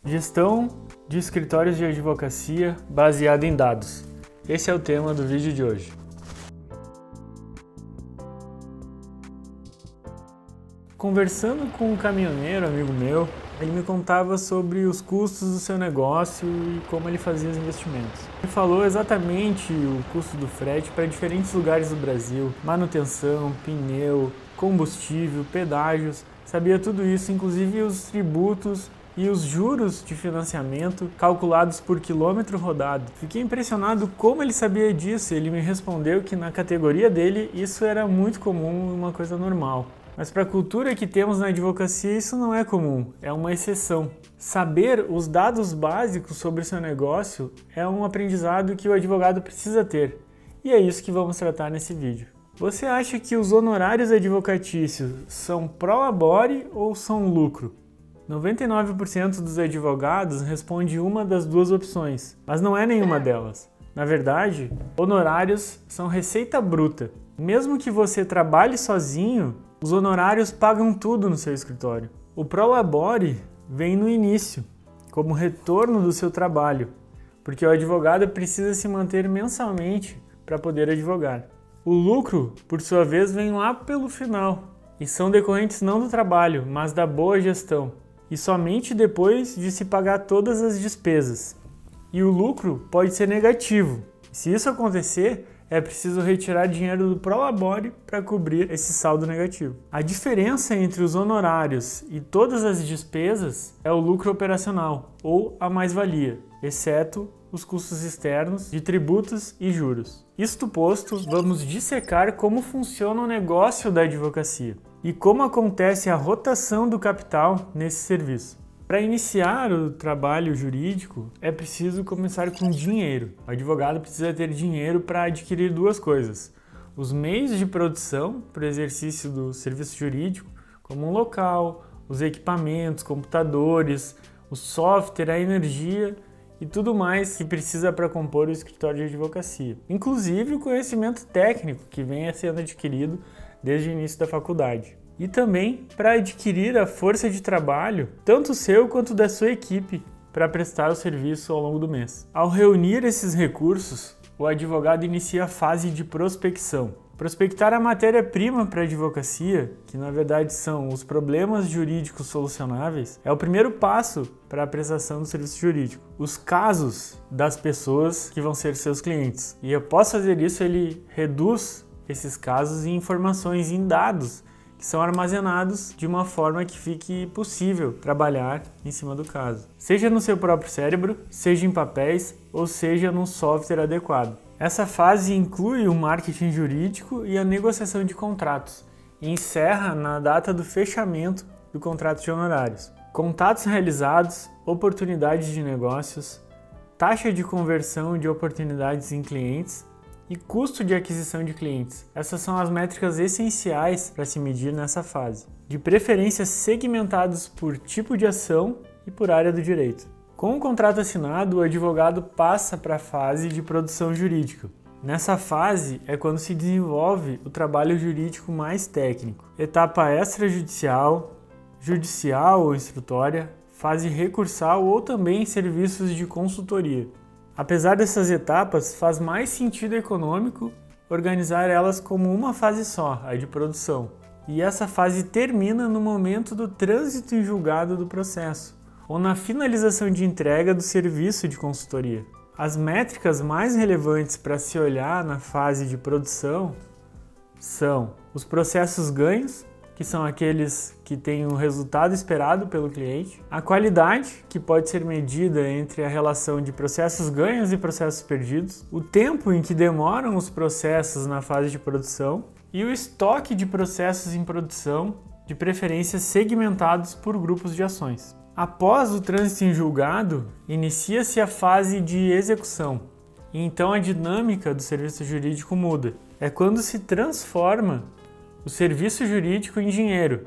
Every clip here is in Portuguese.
Gestão de escritórios de advocacia baseada em dados. Esse é o tema do vídeo de hoje. Conversando com um caminhoneiro, amigo meu, ele me contava sobre os custos do seu negócio e como ele fazia os investimentos. Ele falou exatamente o custo do frete para diferentes lugares do Brasil, manutenção, pneu, combustível, pedágios, sabia tudo isso, inclusive os tributos e os juros de financiamento calculados por quilômetro rodado. Fiquei impressionado como ele sabia disso. Ele me respondeu que na categoria dele isso era muito comum e uma coisa normal. Mas para a cultura que temos na advocacia isso não é comum, é uma exceção. Saber os dados básicos sobre o seu negócio é um aprendizado que o advogado precisa ter. E é isso que vamos tratar nesse vídeo. Você acha que os honorários advocatícios são pro labore ou são lucro? 99% dos advogados responde uma das duas opções, mas não é nenhuma delas. Na verdade, honorários são receita bruta. Mesmo que você trabalhe sozinho, os honorários pagam tudo no seu escritório. O pro labore vem no início, como retorno do seu trabalho, porque o advogado precisa se manter mensalmente para poder advogar. O lucro, por sua vez, vem lá pelo final, e são decorrentes não do trabalho, mas da boa gestão, e somente depois de se pagar todas as despesas. E o lucro pode ser negativo. Se isso acontecer, é preciso retirar dinheiro do pro labore para cobrir esse saldo negativo. A diferença entre os honorários e todas as despesas é o lucro operacional, ou a mais-valia, exceto os custos externos de tributos e juros. Isto posto, vamos dissecar como funciona o negócio da advocacia e como acontece a rotação do capital nesse serviço. Para iniciar o trabalho jurídico, é preciso começar com dinheiro. O advogado precisa ter dinheiro para adquirir duas coisas: os meios de produção para o exercício do serviço jurídico, como um local, os equipamentos, computadores, o software, a energia e tudo mais que precisa para compor o escritório de advocacia. Inclusive o conhecimento técnico que vem sendo adquirido desde o início da faculdade. E também para adquirir a força de trabalho, tanto seu quanto da sua equipe, para prestar o serviço ao longo do mês. Ao reunir esses recursos, o advogado inicia a fase de prospecção. Prospectar a matéria-prima para a advocacia, que na verdade são os problemas jurídicos solucionáveis, é o primeiro passo para a prestação do serviço jurídico. Os casos das pessoas que vão ser seus clientes. E após fazer isso, ele reduz esses casos em informações, em dados, que são armazenados de uma forma que fique possível trabalhar em cima do caso. Seja no seu próprio cérebro, seja em papéis ou seja num software adequado. Essa fase inclui o marketing jurídico e a negociação de contratos e encerra na data do fechamento do contrato de honorários. Contatos realizados, oportunidades de negócios, taxa de conversão de oportunidades em clientes e custo de aquisição de clientes. Essas são as métricas essenciais para se medir nessa fase, de preferência segmentados por tipo de ação e por área do direito. Com o contrato assinado, o advogado passa para a fase de produção jurídica. Nessa fase é quando se desenvolve o trabalho jurídico mais técnico. Etapa extrajudicial, judicial ou instrutória, fase recursal ou também serviços de consultoria. Apesar dessas etapas, faz mais sentido econômico organizar elas como uma fase só, a de produção. E essa fase termina no momento do trânsito em julgado do processo, ou na finalização de entrega do serviço de consultoria. As métricas mais relevantes para se olhar na fase de produção são os processos ganhos, que são aqueles que têm o resultado esperado pelo cliente, a qualidade, que pode ser medida entre a relação de processos ganhos e processos perdidos, o tempo em que demoram os processos na fase de produção e o estoque de processos em produção, de preferência segmentados por grupos de ações. Após o trânsito em julgado, inicia-se a fase de execução, e então a dinâmica do serviço jurídico muda. É quando se transforma o serviço jurídico em dinheiro,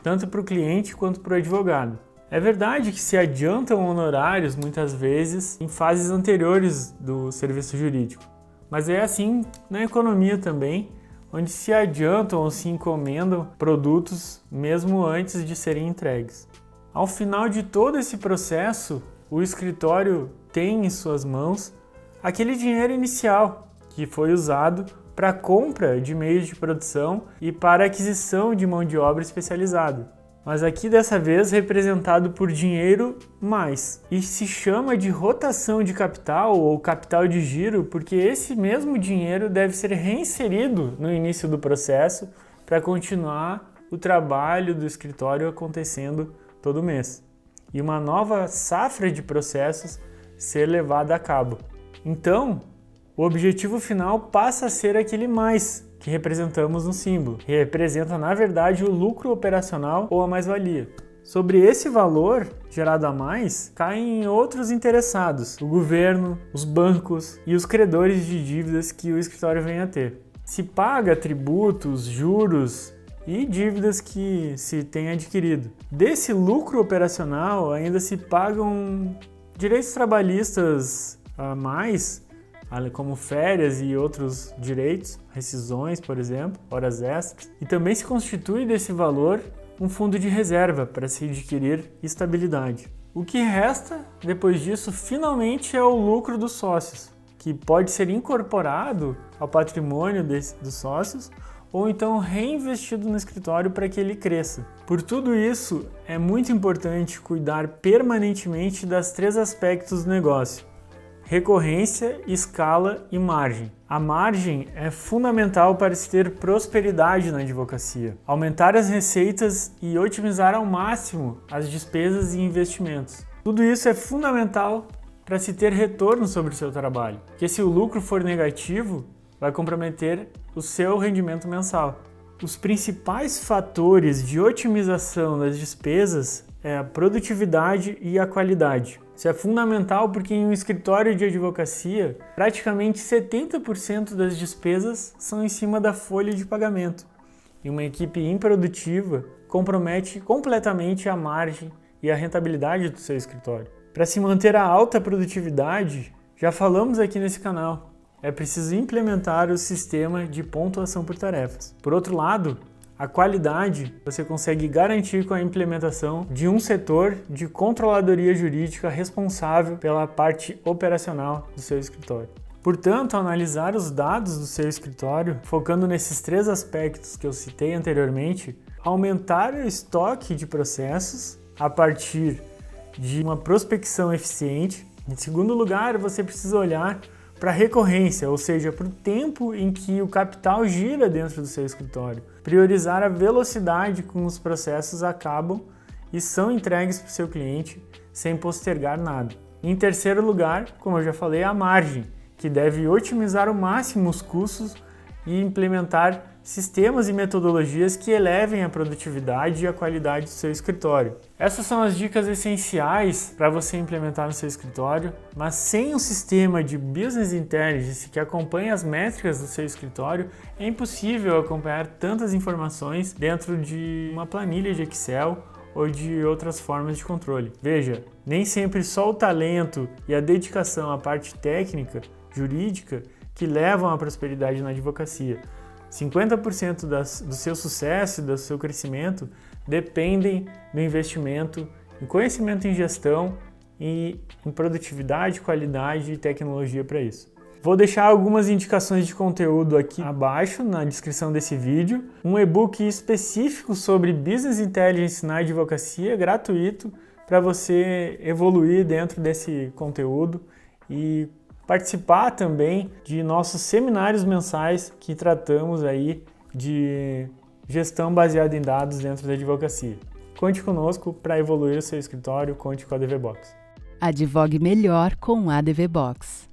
tanto para o cliente quanto para o advogado. É verdade que se adiantam honorários muitas vezes em fases anteriores do serviço jurídico, mas é assim na economia também, onde se adiantam ou se encomendam produtos mesmo antes de serem entregues. Ao final de todo esse processo, o escritório tem em suas mãos aquele dinheiro inicial que foi usado para a compra de meios de produção e para a aquisição de mão de obra especializada. Mas aqui dessa vez representado por dinheiro mais. E se chama de rotação de capital ou capital de giro porque esse mesmo dinheiro deve ser reinserido no início do processo para continuar o trabalho do escritório acontecendo todo mês. E uma nova safra de processos ser levada a cabo. Então, o objetivo final passa a ser aquele mais que representamos no símbolo, que representa, na verdade, o lucro operacional ou a mais-valia. Sobre esse valor gerado a mais, caem outros interessados, o governo, os bancos e os credores de dívidas que o escritório vem a ter. Se paga tributos, juros e dívidas que se tem adquirido. Desse lucro operacional ainda se pagam direitos trabalhistas a mais, como férias e outros direitos, rescisões, por exemplo, horas extras, e também se constitui desse valor um fundo de reserva para se adquirir estabilidade. O que resta depois disso finalmente é o lucro dos sócios, que pode ser incorporado ao patrimônio dos sócios ou então reinvestido no escritório para que ele cresça. Por tudo isso, é muito importante cuidar permanentemente das 3 aspectos do negócio: recorrência, escala e margem. A margem é fundamental para se ter prosperidade na advocacia, aumentar as receitas e otimizar ao máximo as despesas e investimentos. Tudo isso é fundamental para se ter retorno sobre o seu trabalho, porque se o lucro for negativo, vai comprometer o seu rendimento mensal. Os principais fatores de otimização das despesas é a produtividade e a qualidade. Isso é fundamental porque em um escritório de advocacia, praticamente 70% das despesas são em cima da folha de pagamento. E uma equipe improdutiva compromete completamente a margem e a rentabilidade do seu escritório. Para se manter a alta produtividade, já falamos aqui nesse canal, é preciso implementar o sistema de pontuação por tarefas. Por outro lado, a qualidade você consegue garantir com a implementação de um setor de controladoria jurídica responsável pela parte operacional do seu escritório. Portanto, analisar os dados do seu escritório, focando nesses 3 aspectos que eu citei anteriormente, aumentar o estoque de processos a partir de uma prospecção eficiente. Em segundo lugar, você precisa olhar para a recorrência, ou seja, para o tempo em que o capital gira dentro do seu escritório. Priorizar a velocidade com os processos acabam e são entregues para o seu cliente sem postergar nada. Em terceiro lugar, como eu já falei, a margem, que deve otimizar ao máximo os custos e implementar sistemas e metodologias que elevem a produtividade e a qualidade do seu escritório. Essas são as dicas essenciais para você implementar no seu escritório, mas sem um sistema de Business Intelligence que acompanhe as métricas do seu escritório, é impossível acompanhar tantas informações dentro de uma planilha de Excel ou de outras formas de controle. Veja, nem sempre só o talento e a dedicação à parte técnica, jurídica, que levam à prosperidade na advocacia. 50% do seu sucesso e do seu crescimento dependem do investimento em conhecimento em gestão e em produtividade, qualidade e tecnologia para isso. Vou deixar algumas indicações de conteúdo aqui abaixo na descrição desse vídeo. Um e-book específico sobre Business Intelligence na advocacia, gratuito, para você evoluir dentro desse conteúdo e participar também de nossos seminários mensais que tratamos aí de gestão baseada em dados dentro da advocacia. Conte conosco para evoluir o seu escritório, conte com a ADV Box. Advogue melhor com a ADV Box.